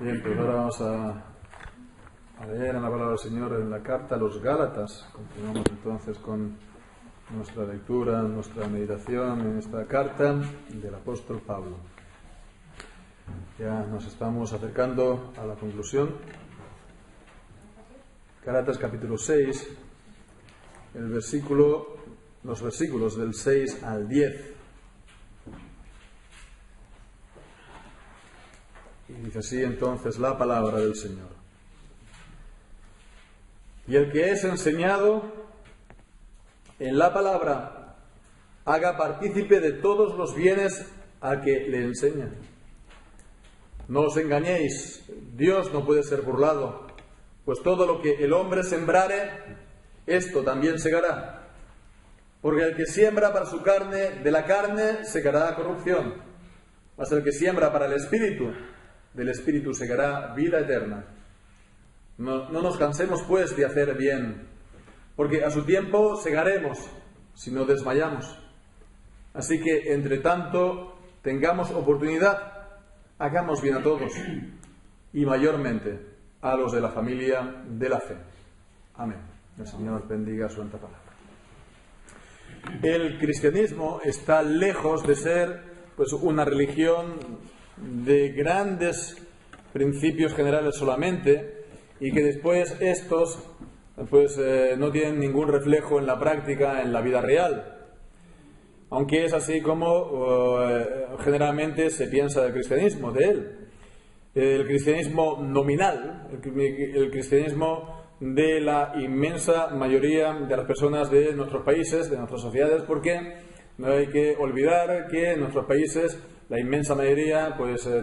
Bien, pues ahora vamos a leer en la palabra del Señor en la carta a los Gálatas. Continuamos entonces con nuestra lectura, nuestra meditación en esta carta del apóstol Pablo. Ya nos estamos acercando a la conclusión. Gálatas capítulo 6, los versículos del 6 al 10. Y dice así entonces la palabra del Señor. Y el que es enseñado en la palabra, haga partícipe de todos los bienes a que le enseña. No os engañéis, Dios no puede ser burlado, pues todo lo que el hombre sembrare, esto también segará. Porque el que siembra para su carne, de la carne segará corrupción, mas el que siembra para el Espíritu, del Espíritu segará vida eterna. No nos cansemos pues de hacer bien, porque a su tiempo segaremos, si no desmayamos. Así que, entre tanto, tengamos oportunidad, hagamos bien a todos, y mayormente a los de la familia de la fe. Amén. El Señor bendiga su santa palabra. El cristianismo está lejos de ser pues una religión de grandes principios generales solamente, y que después estos no tienen ningún reflejo en la práctica, en la vida real. Aunque es así como generalmente se piensa del cristianismo, de él. El cristianismo nominal, el cristianismo de la inmensa mayoría de las personas de nuestros países, de nuestras sociedades, porque no hay que olvidar que en nuestros países la inmensa mayoría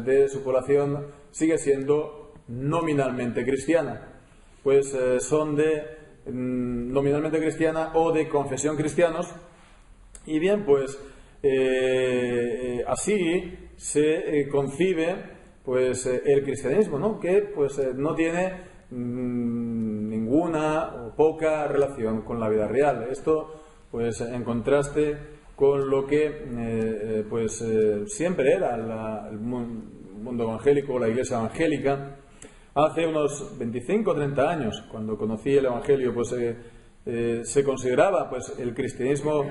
de su población sigue siendo nominalmente cristiana. Son nominalmente cristiana o de confesión cristianos. Y bien, así se concibe el cristianismo, ¿no? Que no tiene ninguna o poca relación con la vida real. Esto en contraste con lo que siempre era el mundo evangélico, la iglesia evangélica. Hace unos 25 o 30 años, cuando conocí el evangelio, se consideraba el cristianismo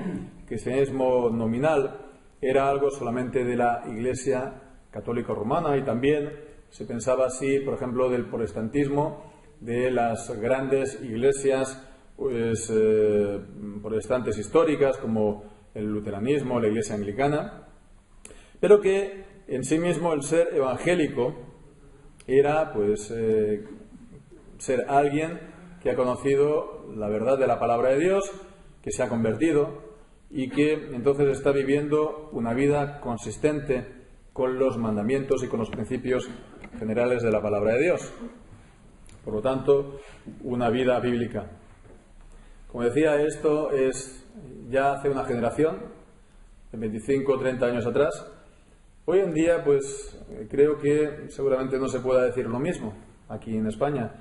nominal era algo solamente de la iglesia católica romana, y también se pensaba así, por ejemplo, del protestantismo, de las grandes iglesias protestantes históricas como el luteranismo, la iglesia anglicana, pero que en sí mismo el ser evangélico era ser alguien que ha conocido la verdad de la palabra de Dios, que se ha convertido y que entonces está viviendo una vida consistente con los mandamientos y con los principios generales de la palabra de Dios. Por lo tanto, una vida bíblica. Como decía, esto es ya hace una generación, de 25 o 30 años atrás. Hoy en día, creo que seguramente no se pueda decir lo mismo aquí en España.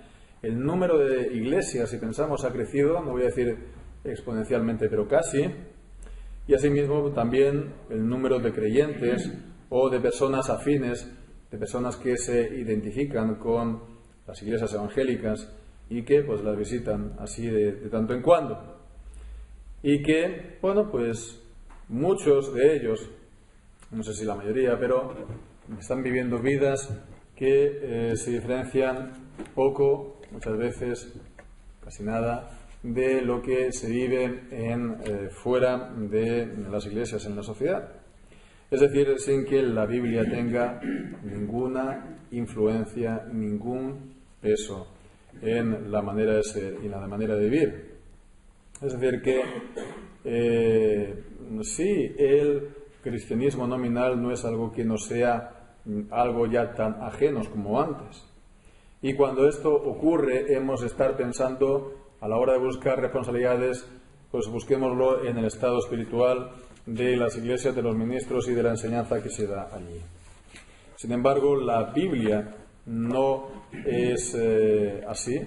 El número de iglesias, si pensamos, ha crecido, no voy a decir exponencialmente, pero casi. Y asimismo también el número de creyentes o de personas afines, de personas que se identifican con las iglesias evangélicas y que las visitan así de tanto en cuando. Y que, muchos de ellos, no sé si la mayoría, pero están viviendo vidas que se diferencian poco, muchas veces, casi nada, de lo que se vive fuera de las iglesias, en la sociedad. Es decir, sin que la Biblia tenga ninguna influencia, ningún peso en la manera de ser y en la manera de vivir. Es decir, que sí, el cristianismo nominal no es algo que no sea algo ya tan ajenos como antes. Y cuando esto ocurre, hemos de estar pensando, a la hora de buscar responsabilidades, busquémoslo en el estado espiritual de las iglesias, de los ministros y de la enseñanza que se da allí. Sin embargo, la Biblia no es así.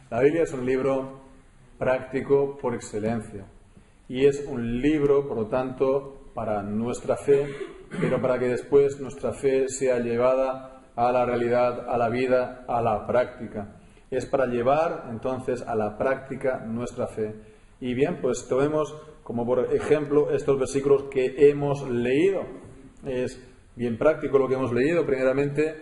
La Biblia es un libro práctico por excelencia. Y es un libro, por lo tanto, para nuestra fe, pero para que después nuestra fe sea llevada a la realidad, a la vida, a la práctica. Es para llevar entonces a la práctica nuestra fe. Y bien, pues tomemos como por ejemplo estos versículos que hemos leído. Es bien práctico lo que hemos leído. Primeramente,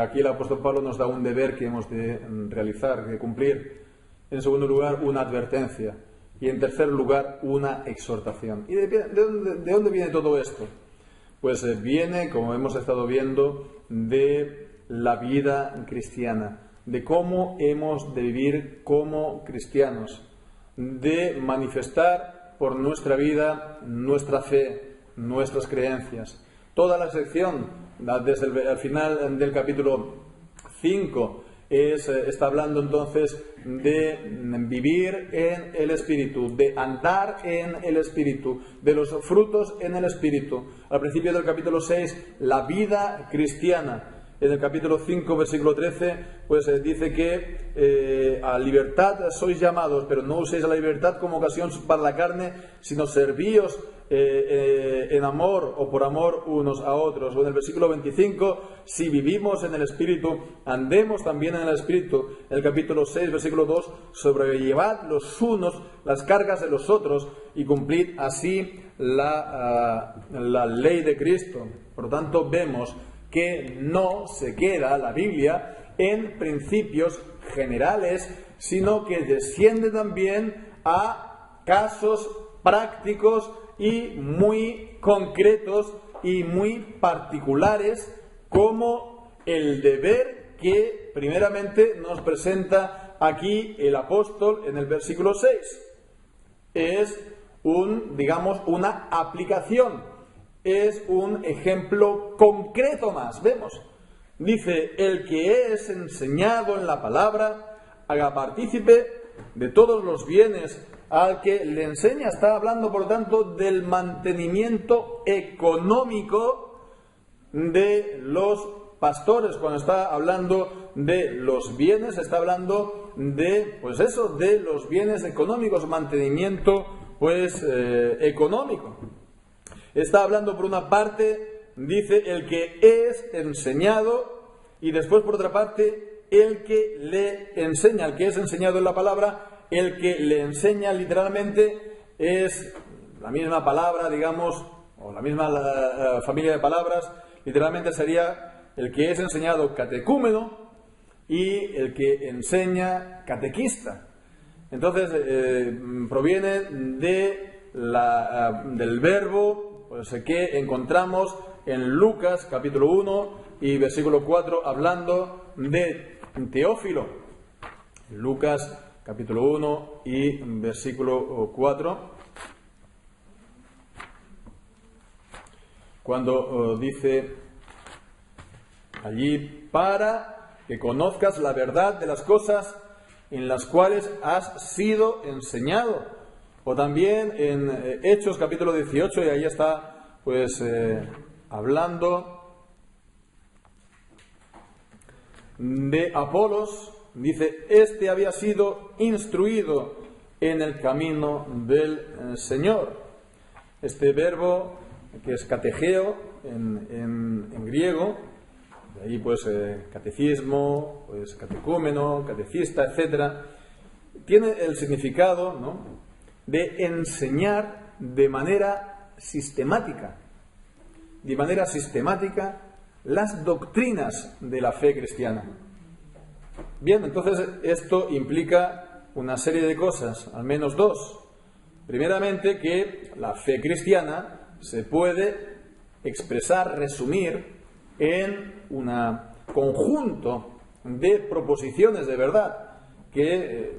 aquí el apóstol Pablo nos da un deber que hemos de realizar, de cumplir. En segundo lugar, una advertencia. Y en tercer lugar, una exhortación. ¿Y de dónde viene todo esto? Pues viene, como hemos estado viendo, de la vida cristiana, de cómo hemos de vivir como cristianos, de manifestar por nuestra vida nuestra fe, nuestras creencias. Toda la sección, desde el final del capítulo 5, está hablando entonces de vivir en el Espíritu, de andar en el Espíritu, de los frutos en el Espíritu. Al principio del capítulo 6, la vida cristiana. En el capítulo 5, versículo 13, pues dice que a libertad sois llamados, pero no uséis la libertad como ocasión para la carne, sino servíos en amor o por amor unos a otros. O en el versículo 25, si vivimos en el Espíritu, andemos también en el Espíritu. En el capítulo 6, versículo 2, sobrellevad los unos las cargas de los otros y cumplid así la ley de Cristo. Por lo tanto, vemos que no se queda la Biblia en principios generales, sino que desciende también a casos prácticos y muy concretos y muy particulares, como el deber que primeramente nos presenta aquí el apóstol en el versículo 6. Es una aplicación. Es un ejemplo concreto más, vemos. Dice, el que es enseñado en la palabra, haga partícipe de todos los bienes al que le enseña. Está hablando, por lo tanto, del mantenimiento económico de los pastores. Cuando está hablando de los bienes, está hablando de, de los bienes económicos, mantenimiento, económico. Está hablando por una parte, dice, el que es enseñado, y después por otra parte, el que le enseña. El que es enseñado en la palabra, el que le enseña literalmente es la misma palabra, digamos, o la misma familia de palabras. Literalmente sería el que es enseñado catecúmeno y el que enseña catequista. Entonces, proviene del verbo que encontramos en Lucas capítulo 1 y versículo 4, hablando de Teófilo. Lucas capítulo 1 y versículo 4, cuando dice allí, para que conozcas la verdad de las cosas en las cuales has sido enseñado. O también en Hechos capítulo 18, y ahí está hablando de Apolos. Dice, este había sido instruido en el camino del Señor. Este verbo que es catecheo en griego, de ahí catecismo, catecúmeno, catecista, etcétera, tiene el significado, ¿no?, de enseñar de manera sistemática las doctrinas de la fe cristiana. Bien, entonces esto implica una serie de cosas, al menos dos. Primeramente, que la fe cristiana se puede expresar, resumir en un conjunto de proposiciones de verdad,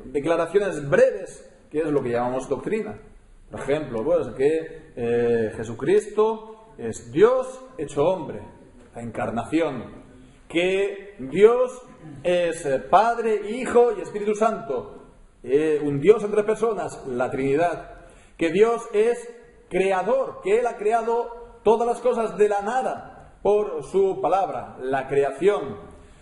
declaraciones breves, que es lo que llamamos doctrina. Por ejemplo, que Jesucristo es Dios hecho hombre, la encarnación, que Dios es Padre, Hijo y Espíritu Santo, un Dios entre personas, la Trinidad, que Dios es creador, que Él ha creado todas las cosas de la nada por su palabra, la creación,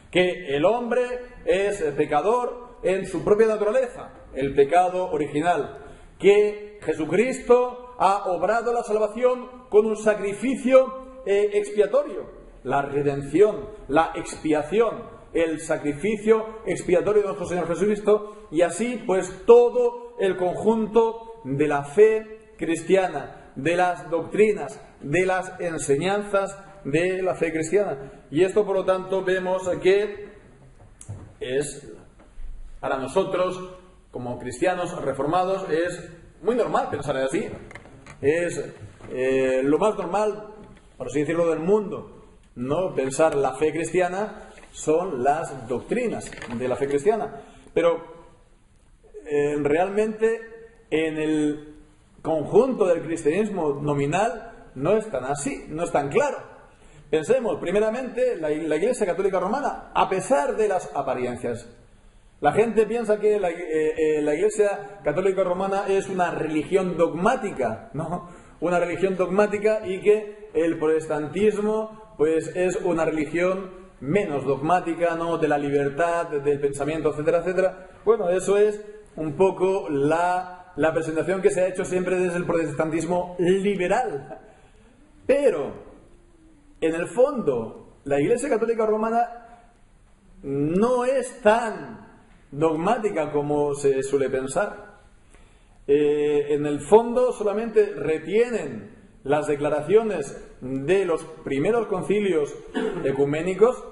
que el hombre es pecador en su propia naturaleza, el pecado original, que Jesucristo ha obrado la salvación con un sacrificio expiatorio, la redención, la expiación, el sacrificio expiatorio de nuestro Señor Jesucristo, y así pues todo el conjunto de la fe cristiana, de las doctrinas, de las enseñanzas de la fe cristiana. Y esto, por lo tanto, vemos que es para nosotros, como cristianos reformados, es muy normal pensar así. Es lo más normal, por así decirlo, del mundo, ¿no? Pensar la fe cristiana son las doctrinas de la fe cristiana. Pero realmente en el conjunto del cristianismo nominal no es tan así, no es tan claro. Pensemos, primeramente, la Iglesia Católica Romana, a pesar de las apariencias. La gente piensa que la Iglesia Católica Romana es una religión dogmática, ¿no? Una religión dogmática, y que el protestantismo pues es una religión menos dogmática, ¿no? De la libertad, del pensamiento, etcétera, etcétera. Bueno, eso es un poco la presentación que se ha hecho siempre desde el protestantismo liberal. Pero, en el fondo, la Iglesia Católica Romana no es tan dogmática como se suele pensar. En el fondo solamente retienen las declaraciones de los primeros concilios ecuménicos.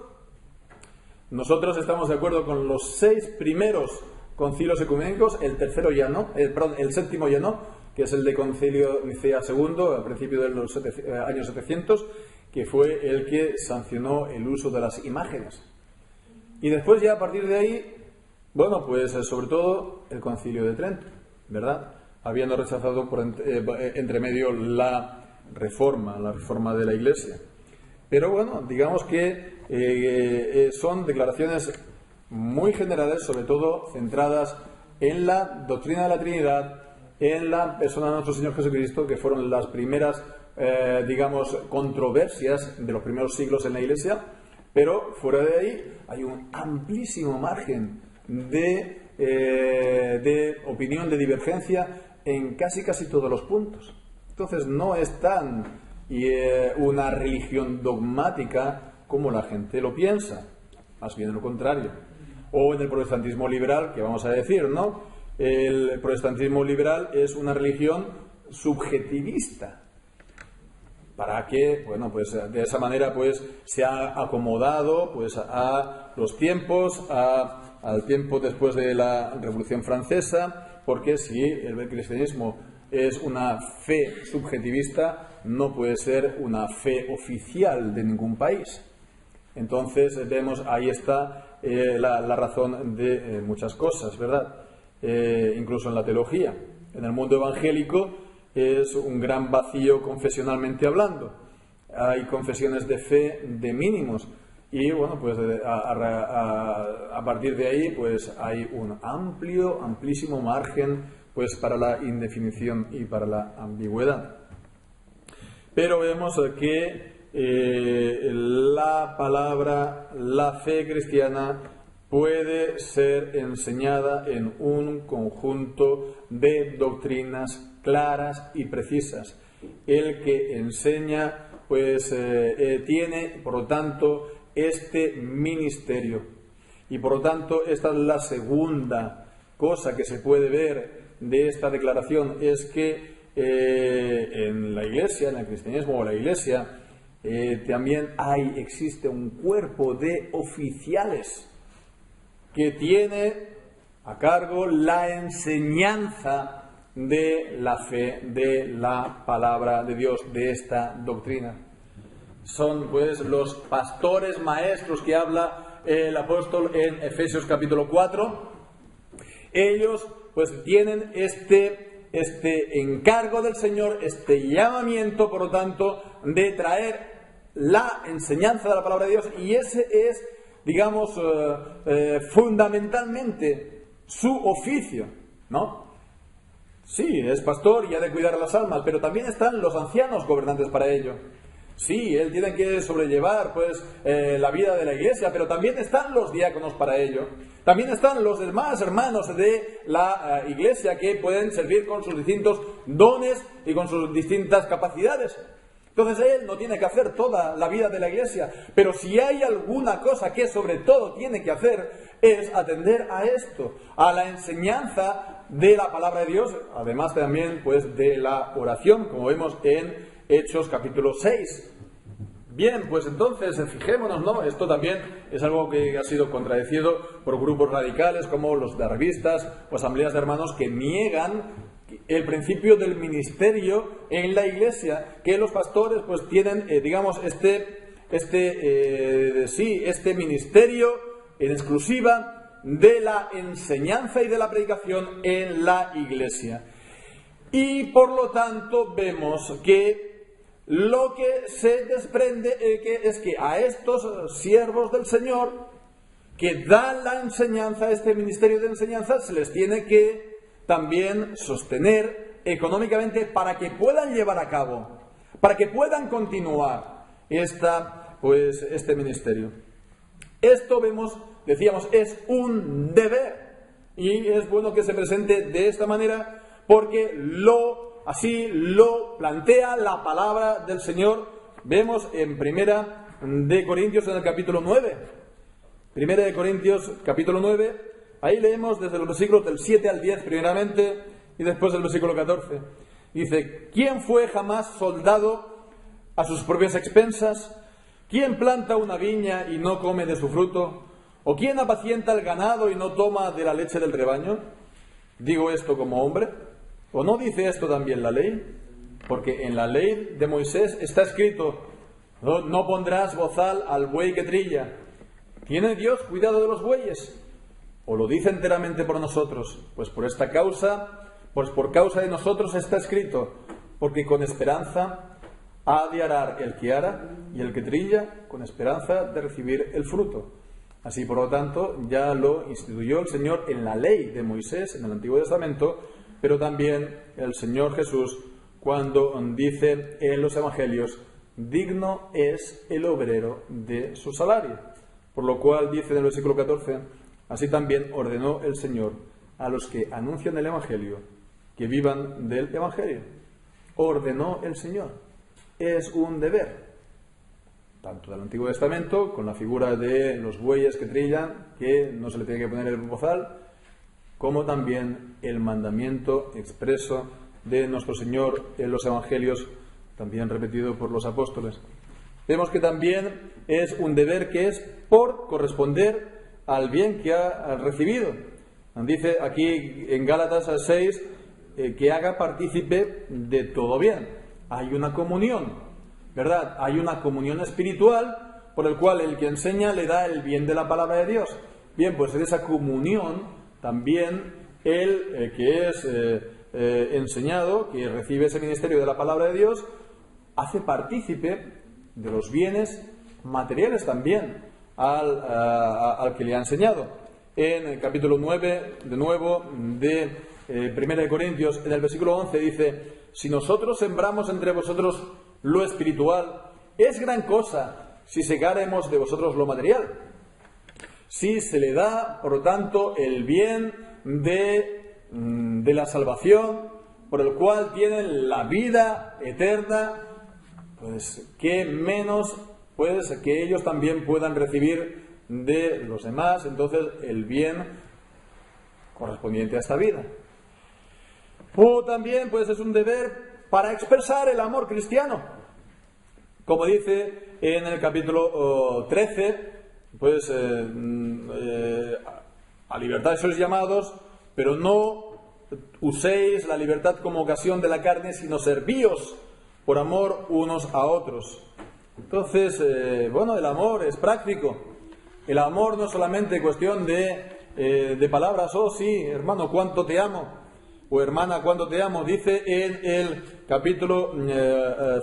Nosotros estamos de acuerdo con los 6 primeros concilios ecuménicos, el tercero ya no, el séptimo ya no, que es el de Concilio Nicea II, a principios de los años 700, que fue el que sancionó el uso de las imágenes. Y después ya a partir de ahí, bueno, pues sobre todo el Concilio de Trento, ¿verdad? Habiendo rechazado por entre medio la reforma de la Iglesia. Pero bueno, digamos que son declaraciones muy generales, sobre todo centradas en la doctrina de la Trinidad, en la persona de nuestro Señor Jesucristo, que fueron las primeras, digamos, controversias de los primeros siglos en la Iglesia. Pero fuera de ahí hay un amplísimo margen de opinión, de divergencia en casi todos los puntos. Entonces no es tan una religión dogmática como la gente lo piensa, más bien lo contrario. O en el protestantismo liberal, que vamos a decir, ¿no? El protestantismo liberal es una religión subjetivista. Para que, bueno, pues de esa manera pues se ha acomodado pues a los tiempos, al tiempo después de la Revolución Francesa, porque si el cristianismo es una fe subjetivista, no puede ser una fe oficial de ningún país. Entonces vemos, ahí está la razón de muchas cosas, ¿verdad? Incluso en la teología. En el mundo evangélico es un gran vacío confesionalmente hablando. Hay confesiones de fe de mínimos. Y bueno, pues a partir de ahí pues hay un amplísimo margen pues para la indefinición y para la ambigüedad. Pero vemos que la palabra, la fe cristiana, puede ser enseñada en un conjunto de doctrinas claras y precisas. El que enseña pues tiene, por lo tanto, este ministerio. Y por lo tanto, esta es la segunda cosa que se puede ver de esta declaración, es que en la Iglesia, en el cristianismo o la Iglesia, también existe un cuerpo de oficiales que tiene a cargo la enseñanza de la fe, de la palabra de Dios, de esta doctrina. Son pues los pastores maestros que habla el apóstol en Efesios capítulo 4. Ellos pues tienen este encargo del Señor, este llamamiento, por lo tanto, de traer la enseñanza de la palabra de Dios, y ese es, digamos, fundamentalmente su oficio, ¿no? Sí, es pastor y ha de cuidar a las almas, pero también están los ancianos gobernantes para ello. Sí, él tiene que sobrellevar pues la vida de la Iglesia, pero también están los diáconos para ello. También están los demás hermanos de la Iglesia que pueden servir con sus distintos dones y con sus distintas capacidades. Entonces él no tiene que hacer toda la vida de la Iglesia, pero si hay alguna cosa que sobre todo tiene que hacer es atender a esto, a la enseñanza de la palabra de Dios, además también pues de la oración, como vemos en Hechos capítulo 6. Bien, pues entonces fijémonos, ¿no? Esto también es algo que ha sido contradecido por grupos radicales como los darvistas o asambleas de hermanos que niegan el principio del ministerio en la Iglesia, que los pastores pues tienen, digamos, este ministerio en exclusiva de la enseñanza y de la predicación en la Iglesia. Y por lo tanto vemos que lo que se desprende es que a estos siervos del Señor que dan la enseñanza, este ministerio de enseñanza, se les tiene que también sostener económicamente para que puedan llevar a cabo, para que puedan continuar este ministerio. Esto decíamos, es un deber y es bueno que se presente de esta manera porque así lo plantea la palabra del Señor. Vemos en Primera de Corintios en el capítulo 9. Primera de Corintios capítulo 9. Ahí leemos desde los versículos del 7 al 10 primeramente y después el versículo 14. Dice: ¿quién fue jamás soldado a sus propias expensas? ¿Quién planta una viña y no come de su fruto? ¿O quién apacienta el ganado y no toma de la leche del rebaño? ¿Digo esto como hombre? ¿O no dice esto también la ley? Porque en la ley de Moisés está escrito: no pondrás bozal al buey que trilla. ¿Tiene Dios cuidado de los bueyes? ¿O lo dice enteramente por nosotros? Pues por causa de nosotros está escrito: porque con esperanza ha de arar el que ara, y el que trilla con esperanza de recibir el fruto. Así, por lo tanto, ya lo instituyó el Señor en la ley de Moisés, en el Antiguo Testamento, pero también el Señor Jesús cuando dice en los Evangelios: digno es el obrero de su salario. Por lo cual dice en el versículo 14: así también ordenó el Señor a los que anuncian el Evangelio que vivan del Evangelio. Ordenó el Señor. Es un deber, tanto del Antiguo Testamento, con la figura de los bueyes que trillan, que no se le tiene que poner el bozal, como también el mandamiento expreso de nuestro Señor en los Evangelios, también repetido por los apóstoles. Vemos que también es un deber que es por corresponder al bien que ha recibido. Dice aquí en Gálatas 6 que haga partícipe de todo bien. Hay una comunión, ¿verdad? Hay una comunión espiritual por el cual el que enseña le da el bien de la palabra de Dios. Bien, pues en esa comunión también el que es enseñado, que recibe ese ministerio de la palabra de Dios, hace partícipe de los bienes materiales también al que le ha enseñado. En el capítulo 9, de nuevo, de 1 de Corintios, en el versículo 11 dice: si nosotros sembramos entre vosotros lo espiritual, es gran cosa si segáremos de vosotros lo material. Si se le da, por lo tanto, el bien de la salvación, por el cual tienen la vida eterna, pues qué menos pues que ellos también puedan recibir de los demás, entonces, el bien correspondiente a esta vida. O también pues es un deber para expresar el amor cristiano, como dice en el capítulo 13, pues a libertad sois llamados, pero no uséis la libertad como ocasión de la carne, sino servíos por amor unos a otros. Entonces, el amor es práctico. El amor no es solamente cuestión de palabras: oh sí, hermano, cuánto te amo, o hermana, cuánto te amo. Dice en el capítulo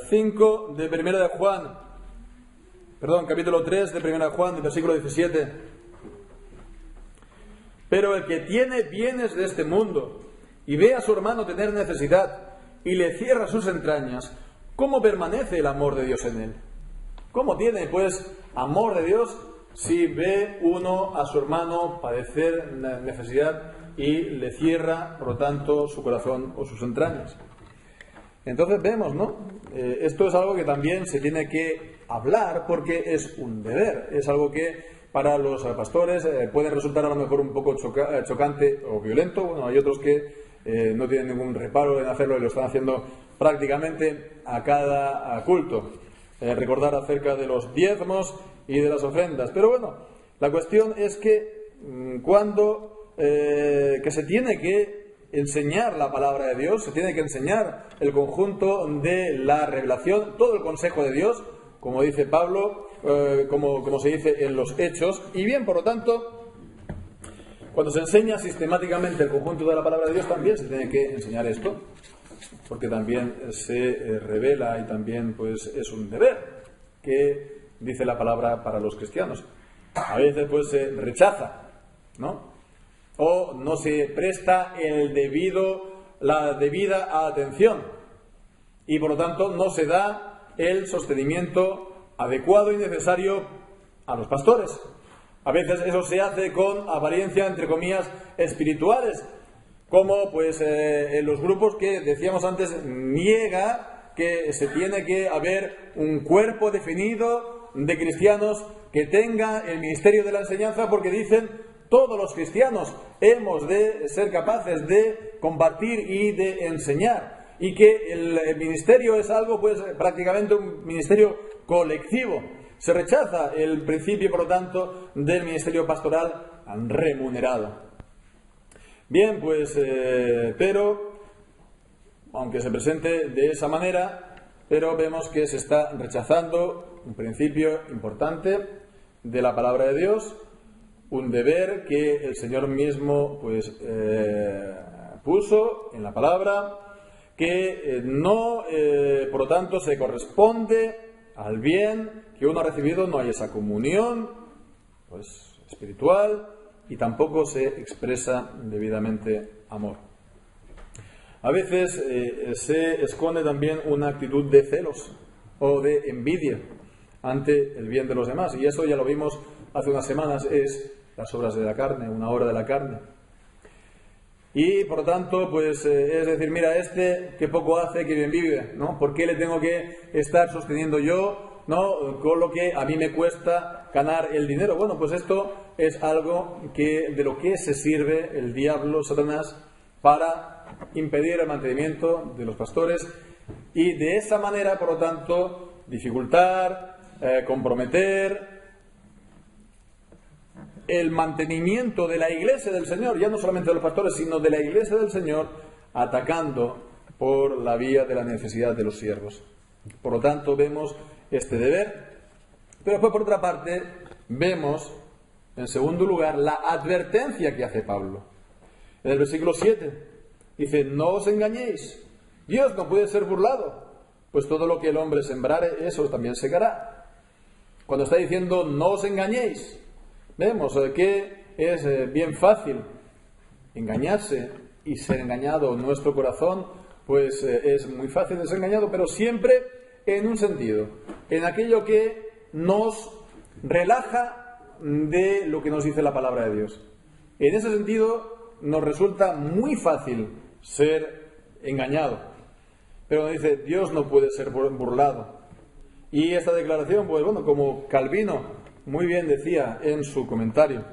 5 de Primera de Juan, capítulo 3 de Primera de Juan, del versículo 17: pero el que tiene bienes de este mundo y ve a su hermano tener necesidad y le cierra sus entrañas, ¿cómo permanece el amor de Dios en él? ¿Cómo tiene, pues, amor de Dios si ve uno a su hermano padecer necesidad y le cierra, por lo tanto, su corazón o sus entrañas? Entonces vemos, ¿no? Esto es algo que también se tiene que hablar porque es un deber, es algo que para los pastores puede resultar a lo mejor un poco chocante o violento. Bueno, hay otros que no tienen ningún reparo en hacerlo y lo están haciendo prácticamente a cada culto. Recordar acerca de los diezmos y de las ofrendas. Pero bueno, la cuestión es que cuando que se tiene que enseñar la palabra de Dios, se tiene que enseñar el conjunto de la revelación, todo el consejo de Dios, como dice Pablo, como se dice en los Hechos, y bien, por lo tanto, cuando se enseña sistemáticamente el conjunto de la palabra de Dios, también se tiene que enseñar esto, porque también se revela y también pues es un deber que dice la palabra para los cristianos. A veces pues se rechaza, ¿no? O no se presta la debida atención y por lo tanto no se da el sostenimiento adecuado y necesario a los pastores. A veces eso se hace con apariencia, entre comillas, espirituales, como pues en los grupos que decíamos antes niega que se tiene que haber un cuerpo definido de cristianos que tenga el ministerio de la enseñanza, porque dicen todos los cristianos hemos de ser capaces de compartir y de enseñar, y que el ministerio es algo pues prácticamente un ministerio colectivo. Se rechaza el principio, por lo tanto, del ministerio pastoral remunerado. Bien, pues, pero, aunque se presente de esa manera, pero vemos que se está rechazando un principio importante de la palabra de Dios, un deber que el Señor mismo pues puso en la palabra, que no, por lo tanto, se corresponde al bien que uno ha recibido, no hay esa comunión pues espiritual y tampoco se expresa debidamente amor. A veces se esconde también una actitud de celos o de envidia ante el bien de los demás, y eso ya lo vimos hace unas semanas, es las obras de la carne, una obra de la carne. Y por lo tanto, pues es decir, mira, que poco hace, que bien vive, ¿no? ¿Por qué le tengo que estar sosteniendo yo, ¿no? Con lo que a mí me cuesta ganar el dinero. Bueno, pues esto es algo de lo que se sirve el diablo, Satanás, para impedir el mantenimiento de los pastores y de esa manera, por lo tanto, dificultar, comprometer el mantenimiento de la Iglesia del Señor, ya no solamente de los pastores, sino de la Iglesia del Señor, atacando por la vía de la necesidad de los siervos. Por lo tanto, vemos este deber, pero después, por otra parte, vemos, en segundo lugar, la advertencia que hace Pablo. En el versículo 7, dice, no os engañéis, Dios no puede ser burlado, pues todo lo que el hombre sembrare, eso también segará. Cuando está diciendo, no os engañéis, vemos que es bien fácil engañarse y ser engañado. Nuestro corazón, pues es muy fácil de ser engañado, pero siempre en un sentido, en aquello que nos relaja de lo que nos dice la palabra de Dios. En ese sentido nos resulta muy fácil ser engañado. Pero nos dice, Dios no puede ser burlado. Y esta declaración, pues bueno, como Calvino muy bien decía en su comentario,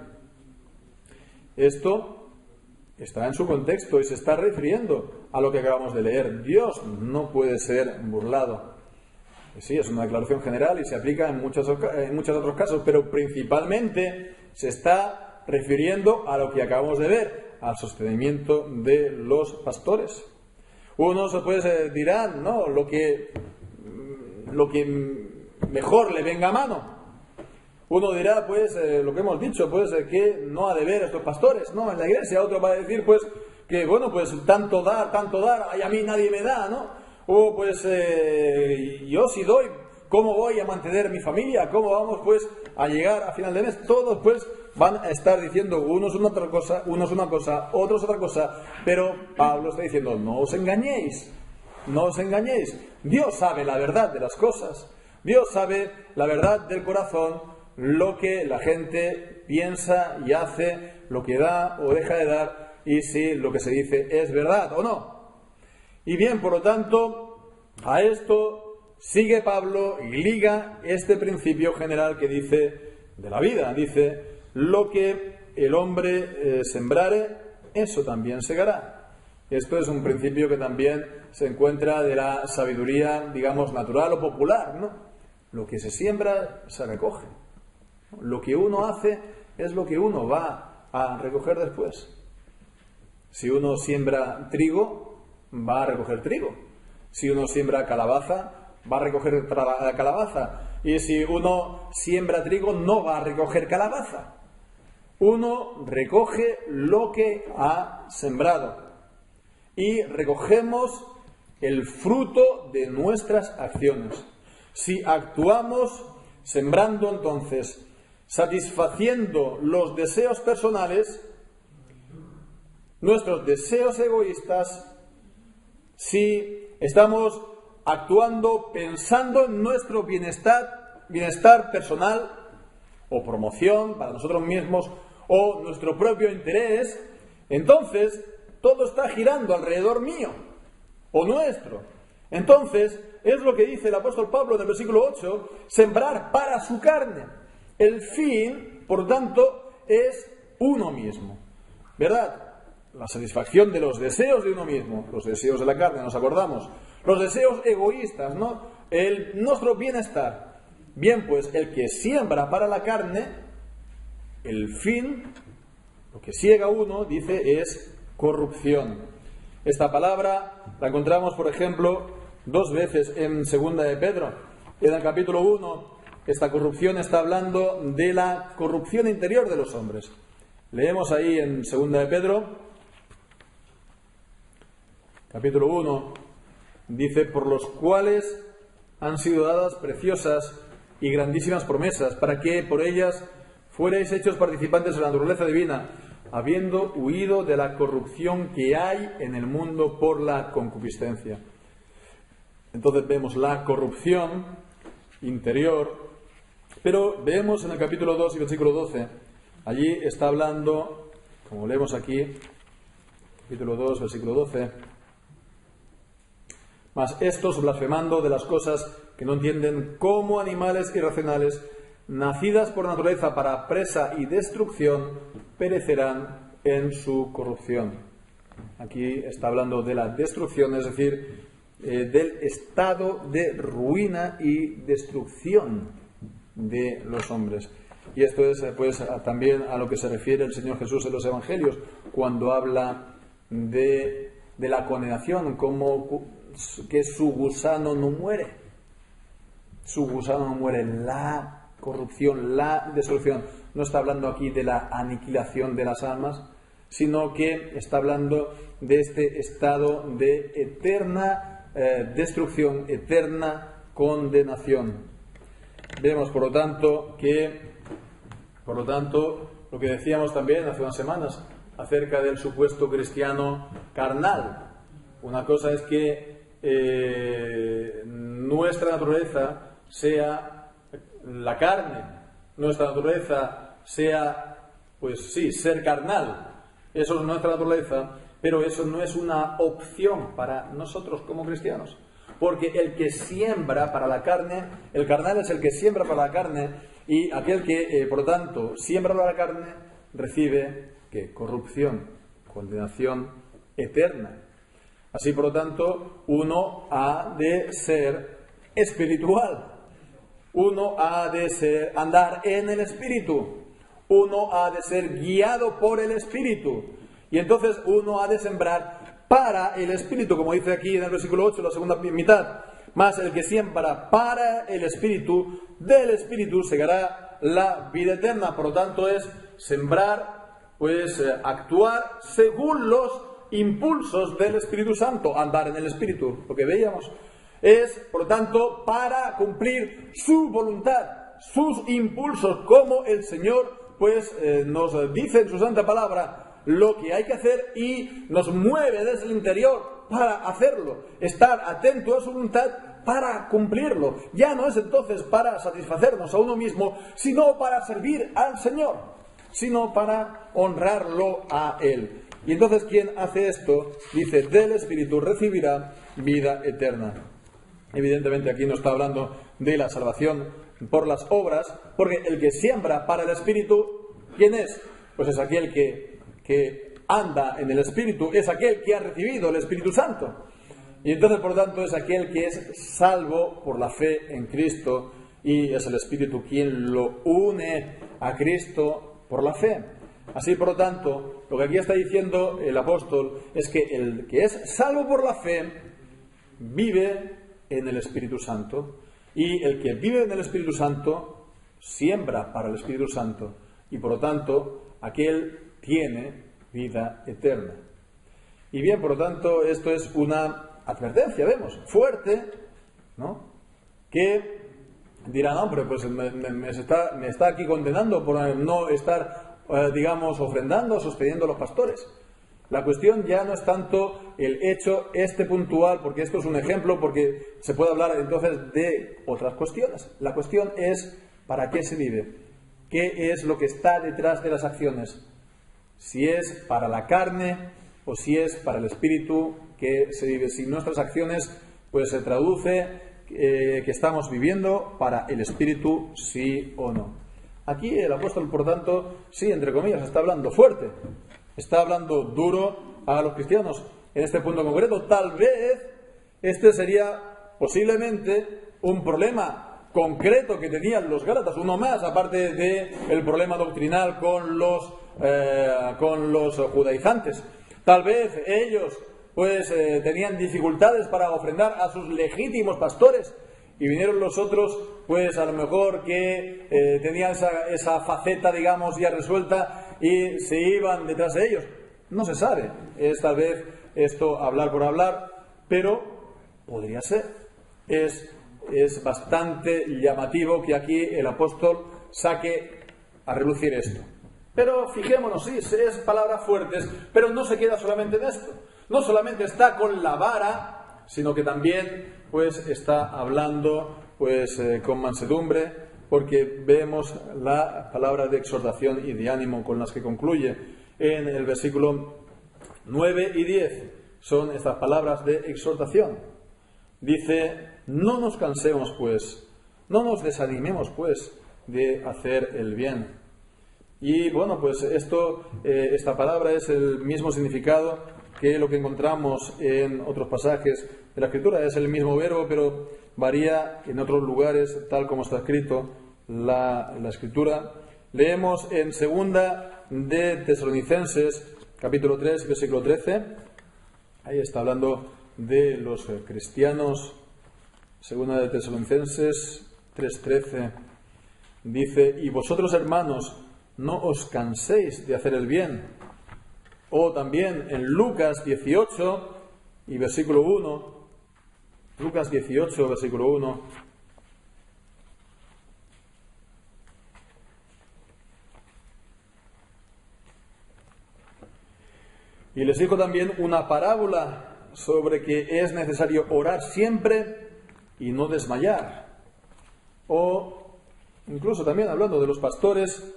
esto está en su contexto y se está refiriendo a lo que acabamos de leer. Dios no puede ser burlado. Sí, es una declaración general y se aplica en muchos otros casos, pero principalmente se está refiriendo a lo que acabamos de ver, al sostenimiento de los pastores. Unos pues dirán, ¿no?, lo que mejor le venga a mano. Uno dirá, pues, lo que hemos dicho, pues, que no ha de ver a estos pastores, ¿no?, en la iglesia. Otro va a decir, pues, que, bueno, pues, tanto dar, ay, a mí nadie me da, ¿no? O, pues, yo si doy, ¿cómo voy a mantener mi familia? ¿Cómo vamos, pues, a llegar a final de mes? Todos, pues, van a estar diciendo unos una cosa, otros otra cosa, pero Pablo está diciendo, no os engañéis, no os engañéis. Dios sabe la verdad de las cosas, Dios sabe la verdad del corazón, lo que la gente piensa y hace, lo que da o deja de dar, y si lo que se dice es verdad o no. Y bien, por lo tanto, A esto sigue Pablo y liga este principio general que dice de la vida. Dice, lo que el hombre sembrare, eso también segará. Esto es un principio que también se encuentra de la sabiduría, digamos, natural o popular, ¿no? Lo que se siembra, se recoge. Lo que uno hace es lo que uno va a recoger después. Si uno siembra trigo, va a recoger trigo. Si uno siembra calabaza, va a recoger calabaza. Y si uno siembra trigo, no va a recoger calabaza. Uno recoge lo que ha sembrado. Y recogemos el fruto de nuestras acciones. Si actuamos sembrando, entonces, satisfaciendo los deseos personales, nuestros deseos egoístas, si estamos actuando pensando en nuestro bienestar personal o promoción para nosotros mismos o nuestro propio interés, entonces todo está girando alrededor mío o nuestro. Entonces, es lo que dice el apóstol Pablo en el versículo 8, sembrar para su carne. El fin, por tanto, es uno mismo. ¿Verdad? La satisfacción de los deseos de uno mismo, los deseos de la carne, nos acordamos. Los deseos egoístas, ¿no? Nuestro bienestar. Bien, pues el que siembra para la carne, el fin, lo que siega uno, dice, es corrupción. Esta palabra la encontramos, por ejemplo, 2 veces en Segunda de Pedro. En el capítulo 1, esta corrupción está hablando de la corrupción interior de los hombres. Leemos ahí en Segunda de Pedro, capítulo 1, dice, por los cuales han sido dadas preciosas y grandísimas promesas, para que por ellas fuerais hechos participantes de la naturaleza divina, habiendo huido de la corrupción que hay en el mundo por la concupiscencia. Entonces vemos la corrupción interior, pero vemos en el capítulo 2 y versículo 12, allí está hablando, como leemos aquí, capítulo 2, versículo 12, mas estos, blasfemando de las cosas que no entienden, como animales irracionales, nacidas por naturaleza para presa y destrucción, perecerán en su corrupción. Aquí está hablando de la destrucción, es decir, del estado de ruina y destrucción de los hombres. Y esto es pues también a lo que se refiere el Señor Jesús en los Evangelios, cuando habla de la condenación, como que su gusano no muere. Su gusano no muere, la corrupción, la destrucción. No está hablando aquí de la aniquilación de las almas, sino que está hablando de este estado de eterna destrucción, eterna condenación. Vemos, por lo tanto, lo que decíamos también hace unas semanas acerca del supuesto cristiano carnal. Una cosa es que nuestra naturaleza sea la carne, nuestra naturaleza sea, pues sí, ser carnal. Eso es nuestra naturaleza, pero eso no es una opción para nosotros como cristianos. Porque el que siembra para la carne, el carnal es el que siembra para la carne, y aquel que, por lo tanto, siembra para la carne, recibe, ¿qué? Corrupción, condenación eterna. Así, por lo tanto, uno ha de ser espiritual. Uno ha de andar en el Espíritu. Uno ha de ser guiado por el Espíritu. Y entonces uno ha de sembrar para el Espíritu, como dice aquí en el versículo 8, la segunda mitad. Mas el que siembra para el Espíritu, del Espíritu segará la vida eterna. Por lo tanto, es sembrar, pues actuar según los impulsos del Espíritu Santo, andar en el Espíritu, lo que veíamos. Es, por lo tanto, para cumplir su voluntad, sus impulsos, como el Señor pues nos dice en su santa palabra lo que hay que hacer y nos mueve desde el interior para hacerlo, estar atento a su voluntad para cumplirlo. Ya no es entonces para satisfacernos a uno mismo, sino para servir al Señor, sino para honrarlo a Él. Y entonces, ¿quién hace esto? Dice, del Espíritu recibirá vida eterna. Evidentemente aquí no está hablando de la salvación por las obras, porque el que siembra para el Espíritu, ¿quién es? Pues es aquel que anda en el Espíritu, es aquel que ha recibido el Espíritu Santo. Y entonces, por lo tanto, es aquel que es salvo por la fe en Cristo, y es el Espíritu quien lo une a Cristo por la fe. Así, por lo tanto, lo que aquí está diciendo el apóstol es que el que es salvo por la fe vive en el Espíritu Santo, y el que vive en el Espíritu Santo siembra para el Espíritu Santo, y por lo tanto aquel tiene vida eterna. Y bien, por lo tanto, esto es una advertencia, vemos, fuerte, ¿no? Que dirán, hombre, pues me está aquí condenando por no estar, digamos, ofrendando, sosteniendo a los pastores. La cuestión ya no es tanto el hecho puntual, porque esto es un ejemplo, porque se puede hablar entonces de otras cuestiones. La cuestión es ¿para qué se vive? ¿Qué es lo que está detrás de las acciones? Si es para la carne o si es para el espíritu que se vive. Si nuestras acciones pues se traduce que estamos viviendo para el espíritu, sí o no. Aquí el apóstol, por tanto, sí, entre comillas, está hablando fuerte. Está hablando duro a los cristianos. En este punto concreto, tal vez este sería posiblemente un problema concreto que tenían los gálatas, uno más, aparte del problema doctrinal con los judaizantes. Tal vez ellos pues tenían dificultades para ofrendar a sus legítimos pastores, y vinieron los otros, pues a lo mejor que tenían esa faceta, digamos, ya resuelta, y se iban detrás de ellos. No se sabe, es tal vez esto hablar por hablar, pero podría ser. Es bastante llamativo que aquí el apóstol saque a relucir esto. Pero fijémonos, sí, es palabras fuertes, pero no se queda solamente en esto. No solamente está con la vara, sino que también pues está hablando pues con mansedumbre, porque vemos la palabra de exhortación y de ánimo con las que concluye en el versículo 9 y 10. Son estas palabras de exhortación. Dice: no nos cansemos pues, no nos desanimemos pues de hacer el bien. Y bueno, pues esta palabra es el mismo significado que lo que encontramos en otros pasajes de la Escritura. Es el mismo verbo, pero varía en otros lugares, tal como está escrito la Escritura. Leemos en segunda de Tesalonicenses, capítulo 3, versículo 13. Ahí está hablando de los cristianos. Segunda de Tesalonicenses 3:13 dice: y vosotros, hermanos, no os canséis de hacer el bien. O también en Lucas 18 y versículo 1, Lucas 18, versículo 1, y les dijo también una parábola sobre que es necesario orar siempre y no desmayar. O incluso también hablando de los pastores,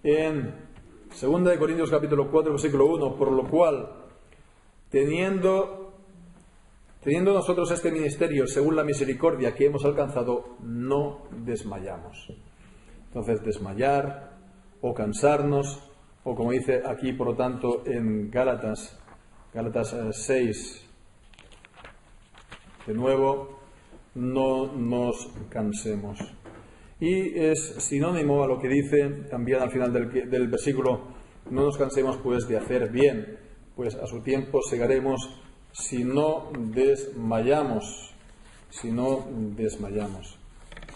en 2 Corintios capítulo 4, versículo 1, por lo cual, teniendo nosotros este ministerio según la misericordia que hemos alcanzado, no desmayamos. Entonces, desmayar o cansarnos, o como dice aquí, por lo tanto, en Gálatas 6, de nuevo, no nos cansemos. Y es sinónimo a lo que dice también al final del versículo: no nos cansemos pues de hacer bien, pues a su tiempo segaremos si no desmayamos. Si no desmayamos.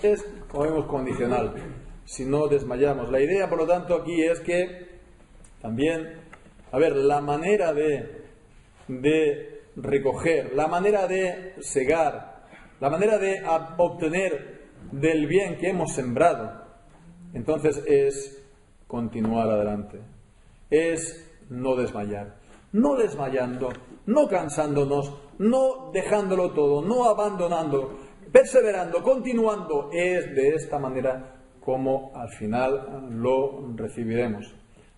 Es, como vemos, condicional. Si no desmayamos. La idea, por lo tanto, aquí es que también, la manera de recoger, la manera de segar, la manera de obtener del bien que hemos sembrado, entonces es continuar adelante, es no desmayar, no desmayando, no cansándonos, no dejándolo todo, no abandonando, perseverando, continuando. Es de esta manera como al final lo recibiremos.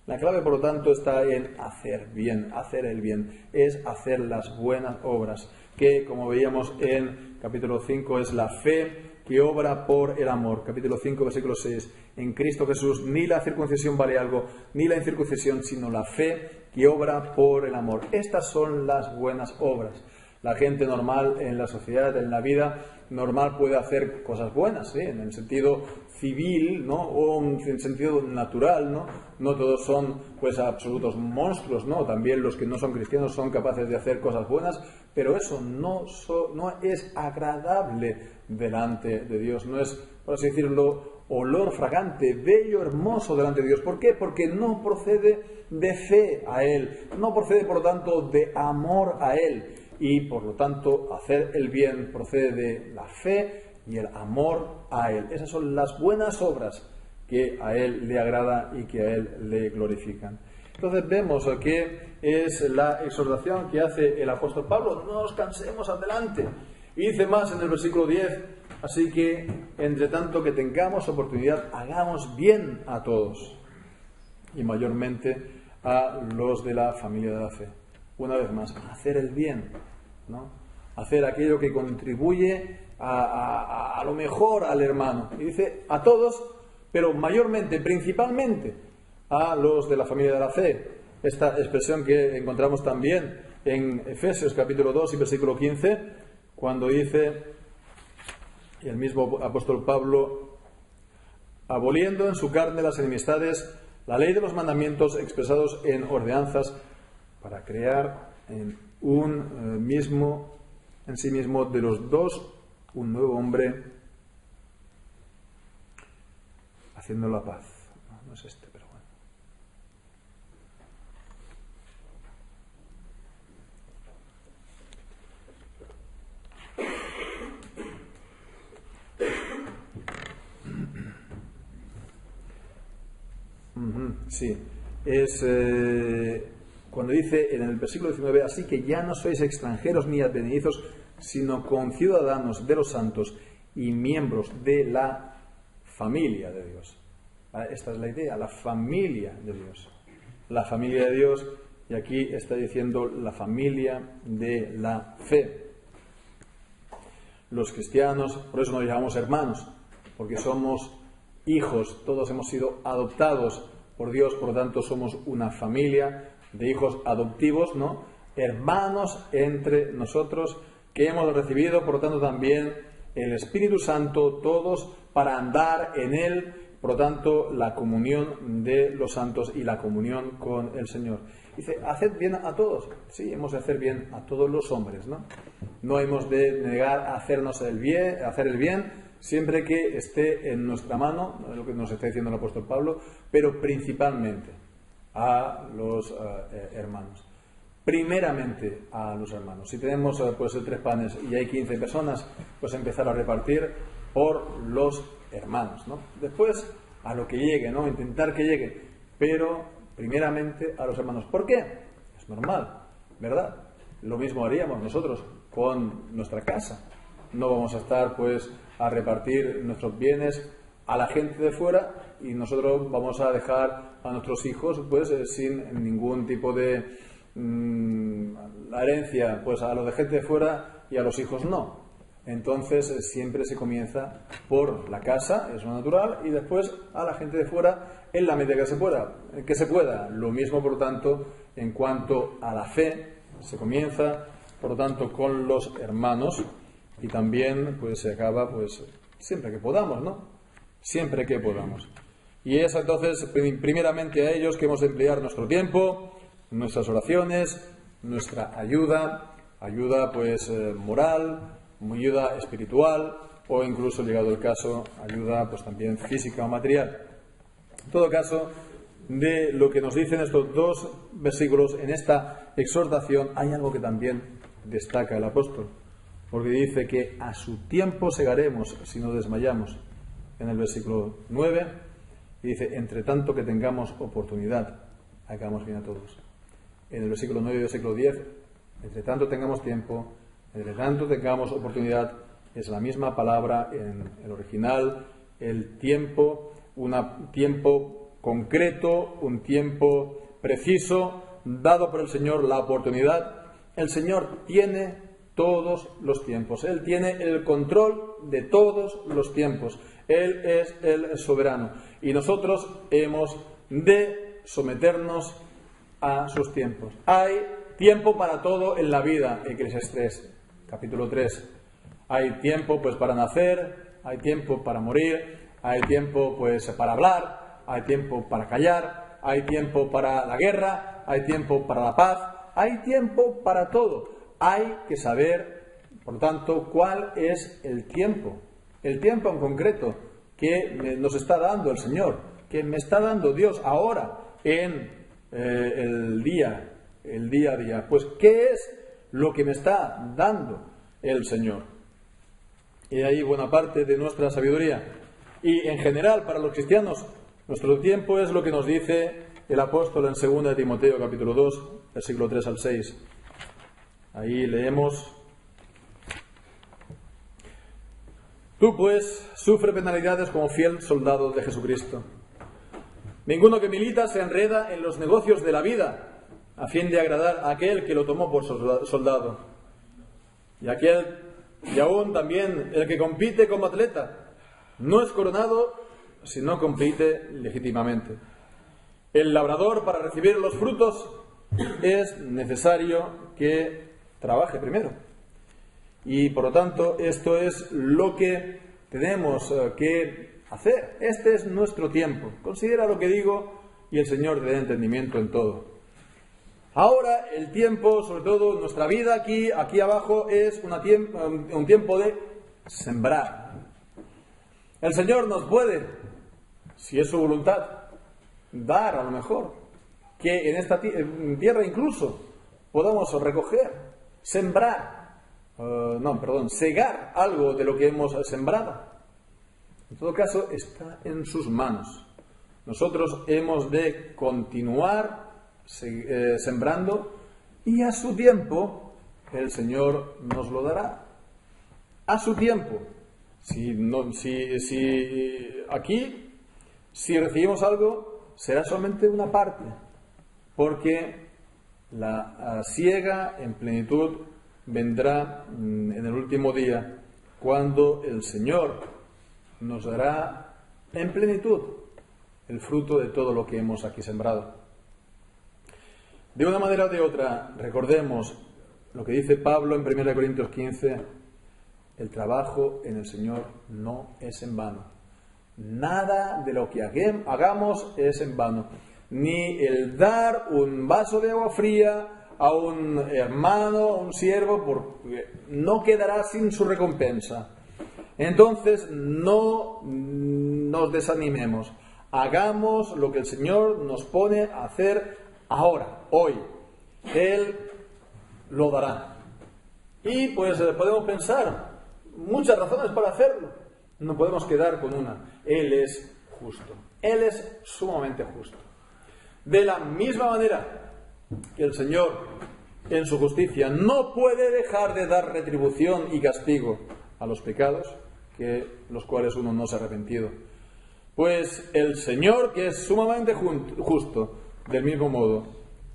La clave, por lo tanto, está en hacer bien, hacer el bien, es hacer las buenas obras, que, como veíamos en capítulo 5, es la fe que obra por el amor. Capítulo 5, versículo 6. En Cristo Jesús ni la circuncisión vale algo, ni la incircuncisión, sino la fe que obra por el amor. Estas son las buenas obras. La gente normal en la sociedad, en la vida normal, puede hacer cosas buenas, ¿sí? En el sentido civil, ¿no? O en el sentido natural, ¿no? No todos son pues absolutos monstruos, ¿no? También los que no son cristianos son capaces de hacer cosas buenas, pero eso no es agradable delante de Dios, no es, por así decirlo, olor fragante, bello, hermoso delante de Dios. ¿Por qué? Porque no procede de fe a Él, no procede, por lo tanto, de amor a Él. Y, por lo tanto, hacer el bien procede de la fe y el amor a Él. Esas son las buenas obras que a Él le agrada y que a Él le glorifican. Entonces vemos que es la exhortación que hace el apóstol Pablo: no nos cansemos, adelante. Y dice más en el versículo 10: así que, entre tanto que tengamos oportunidad, hagamos bien a todos, y mayormente a los de la familia de la fe. Una vez más, hacer el bien, ¿no? Hacer aquello que contribuye a lo mejor al hermano. Y dice a todos, pero mayormente, principalmente, a los de la familia de la fe. Esta expresión que encontramos también en Efesios capítulo 2 y versículo 15, cuando dice el mismo apóstol Pablo: aboliendo en su carne las enemistades, la ley de los mandamientos expresados en ordenanzas, para crear en sí mismo de los dos un nuevo hombre, haciendo la paz. No es este, pero bueno. Sí, es cuando dice en el versículo 19: así que ya no sois extranjeros ni advenedizos, sino conciudadanos de los santos y miembros de la familia de Dios. Esta es la idea, la familia de Dios. La familia de Dios, y aquí está diciendo la familia de la fe. Los cristianos, por eso nos llamamos hermanos, porque somos hijos, todos hemos sido adoptados por Dios, por lo tanto somos una familia de hijos adoptivos, ¿no? Hermanos entre nosotros, que hemos recibido, por lo tanto, también el Espíritu Santo, todos para andar en Él, por lo tanto, la comunión de los santos y la comunión con el Señor. Dice: haced bien a todos. Sí, hemos de hacer bien a todos los hombres, ¿no? No hemos de negar a hacer el bien, siempre que esté en nuestra mano, es lo que nos está diciendo el apóstol Pablo, pero principalmente a los hermanos. Primeramente a los hermanos. Si tenemos pues 3 panes y hay 15 personas, pues empezar a repartir por los hermanos, ¿no? Después a lo que llegue, ¿no? Intentar que llegue, pero primeramente a los hermanos. ¿Por qué? Es normal, ¿verdad? Lo mismo haríamos nosotros con nuestra casa. No vamos a estar pues a repartir nuestros bienes a la gente de fuera y nosotros vamos a dejar a nuestros hijos pues sin ningún tipo de la herencia pues a los de gente de fuera y a los hijos no. Entonces siempre se comienza por la casa, es lo natural, y después a la gente de fuera en la medida que se pueda. Lo mismo, por lo tanto, en cuanto a la fe, se comienza, por lo tanto, con los hermanos, y también pues se acaba pues siempre que podamos, ¿no? Siempre que podamos. Y es entonces primeramente a ellos que hemos de emplear nuestro tiempo, nuestras oraciones, nuestra ayuda pues moral, ayuda espiritual, o incluso, llegado el caso, ayuda pues también física o material. En todo caso, de lo que nos dicen estos 2 versículos en esta exhortación, hay algo que también destaca el apóstol, porque dice que a su tiempo segaremos si no desmayamos, en el versículo 9, y dice: entre tanto que tengamos oportunidad, hagamos bien a todos. En el versículo 9 y versículo 10, entre tanto tengamos tiempo, entre tanto tengamos oportunidad, es la misma palabra en el original, el tiempo, tiempo concreto, un tiempo preciso, dado por el Señor la oportunidad. El Señor tiene todos los tiempos. Él tiene el control de todos los tiempos. Él es el soberano. Y nosotros hemos de someternos a sus tiempos. Hay tiempo para todo en la vida, Eclesiastés, capítulo 3. Hay tiempo pues para nacer, hay tiempo para morir, hay tiempo pues para hablar, hay tiempo para callar, hay tiempo para la guerra, hay tiempo para la paz, hay tiempo para todo. Hay que saber, por lo tanto, cuál es el tiempo en concreto que nos está dando el Señor, que me está dando Dios ahora en el día a día. Pues, ¿qué es lo que me está dando el Señor? Y ahí buena parte de nuestra sabiduría. Y en general, para los cristianos, nuestro tiempo es lo que nos dice el apóstol en 2 de Timoteo, capítulo 2, versículo 3 al 6. Ahí leemos: Tú, pues, sufre penalidades como fiel soldado de Jesucristo. Ninguno que milita se enreda en los negocios de la vida, a fin de agradar a aquel que lo tomó por soldado. Y aún también el que compite como atleta no es coronado si no compite legítimamente. El labrador, para recibir los frutos, es necesario que trabaje primero. Y por lo tanto, esto es lo que tenemos que hacer. Este es nuestro tiempo. Considera lo que digo y el Señor te dé entendimiento en todo. Ahora el tiempo, sobre todo nuestra vida aquí abajo, es un tiempo de sembrar. El Señor nos puede, si es su voluntad, dar a lo mejor que en esta tierra incluso podamos recoger, segar algo de lo que hemos sembrado. En todo caso, está en sus manos. Nosotros hemos de continuar sembrando, y a su tiempo el Señor nos lo dará. A su tiempo. Si recibimos algo, será solamente una parte, porque la siega en plenitud vendrá en el último día, cuando el Señor nos dará en plenitud el fruto de todo lo que hemos aquí sembrado. De una manera o de otra, recordemos lo que dice Pablo en 1 Corintios 15: el trabajo en el Señor no es en vano. Nada de lo que hagamos es en vano. Ni el dar un vaso de agua fría a un hermano, a un siervo, porque no quedará sin su recompensa. Entonces, no nos desanimemos. Hagamos lo que el Señor nos pone a hacer ahora, hoy. Él lo dará. Y pues podemos pensar muchas razones para hacerlo. No podemos quedar con una. Él es justo. Él es sumamente justo. De la misma manera que el Señor, en su justicia, no puede dejar de dar retribución y castigo a los pecados, los cuales uno no se ha arrepentido. Pues el Señor, que es sumamente justo, del mismo modo,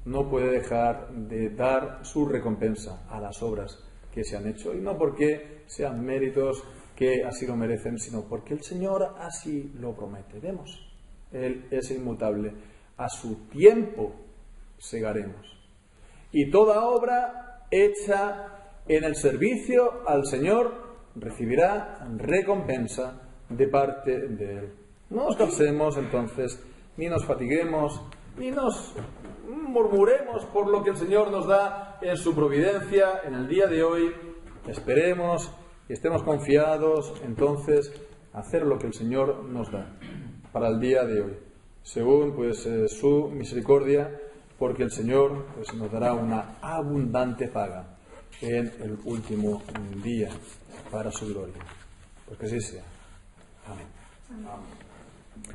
no puede dejar de dar su recompensa a las obras que se han hecho, y no porque sean méritos que así lo merecen, sino porque el Señor así lo promete. Vemos, Él es inmutable. A su tiempo segaremos. Y toda obra hecha en el servicio al Señor recibirá recompensa de parte de Él. No nos cansemos entonces, ni nos fatiguemos, ni nos murmuremos por lo que el Señor nos da en su providencia en el día de hoy. Esperemos y estemos confiados entonces a hacer lo que el Señor nos da para el día de hoy, según pues su misericordia, porque el Señor pues nos dará una abundante paga en el último día para su gloria. Pues que así sea. Amén. Amén.